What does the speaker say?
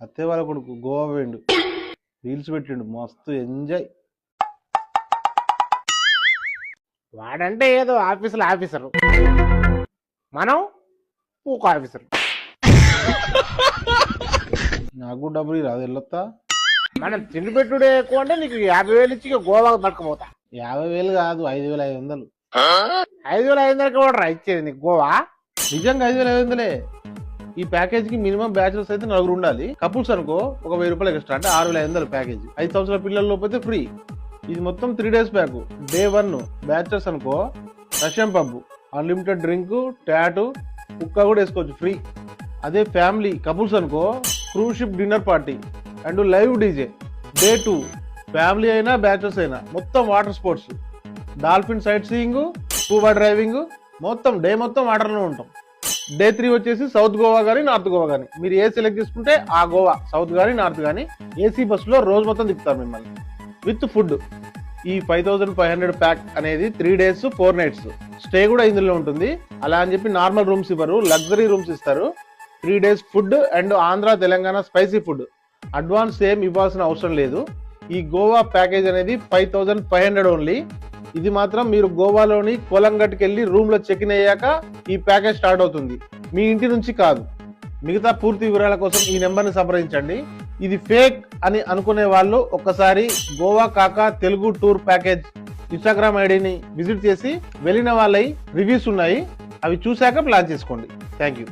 అత్తే వాళ్ళ కొడుకు గోవా పోయిండు, రీల్స్ పెట్టిండు, మస్తు ఎంజాయ్. వాడంటే ఏదో ఆఫీసులో ఆఫీసరు, మనం పూక ఆఫీసరు. నాకు డబ్బులు రాదు, వెళ్ళొత్తా. మనం తిండి పెట్టుడే ఎక్కువ అంటే నీకు 50,000 ఇచ్చి గోవాకు పట్టుకుపోతా. 50,000 కాదు, 5,500. 5,500 కూడా ఇచ్చేది నీకు గోవా? నిజంగా 5,500. ఈ ప్యాకేజ్ కి మినిమం బ్యాచులర్స్ అయితే 4 ఉండాలి. కపుల్స్ అనుకో ఒక 1000 రూపాయలు ఎక్స్ట్రా, అంటే 6,500 ప్యాకేజ్. 5 సంవత్సరాల పిల్లల లోపైతే ఫ్రీ. ఇది మొత్తం 3 days ప్యాక్. డే 1 బ్యాచులర్స్ అనుకో Russian pub, unlimited drink, tattoo, కుక్క కూడా వేసుకోవచ్చు ఫ్రీ. అదే ఫ్యామిలీ కపుల్స్ అనుకో cruise ship dinner party and live DJ. Day 2 family అయినా బ్యాచులర్స్ అయినా మొత్తం water sports, dolphin sight seeing, scuba driving, మొత్తం డే మొత్తం వాటర్లో ఉంటాం. డే 3 వచ్చేసి సౌత్ గోవా కానీ నార్త్ గోవా కానీ, మీరు ఏ సెలెక్ట్ చేసుకుంటే ఆ గోవా, సౌత్ కానీ నార్త్ కానీ ఏసీ బస్సులో రోజు మొత్తం తిప్పుతారు మిమ్మల్ని విత్ ఫుడ్. ఈ 5,500 ప్యాక్ అనేది 3 days 4 nights స్టే కూడా ఇందులో ఉంటుంది. అలా అని చెప్పి నార్మల్ రూమ్స్ ఇవ్వరు, లగ్జరీ రూమ్స్ ఇస్తారు. 3 days food and Andhra Telangana spicy food. Advance ఏం ఇవ్వాల్సిన అవసరం లేదు. ఈ గోవా ప్యాకేజ్ అనేది 5,500 ఓన్లీ. ఇది మాత్రం మీరు గోవాలోని కోలంగట్కి వెళ్ళి రూమ్ లో చెక్ ఇన్ అయ్యాక ఈ ప్యాకేజ్ స్టార్ట్ అవుతుంది, మీ ఇంటి నుంచి కాదు. మిగతా పూర్తి వివరాల కోసం ఈ నెంబర్ని సంప్రదించండి. ఇది ఫేక్ అని అనుకునే వాళ్ళు ఒక్కసారి గోవా కాకా తెలుగు టూర్ ప్యాకేజ్ ఇన్స్టాగ్రామ్ ఐడిని విజిట్ చేసి వెళ్ళిన వాళ్ళవి రివ్యూస్ ఉన్నాయి, అవి చూశాక ప్లాన్ చేసుకోండి. Thank you.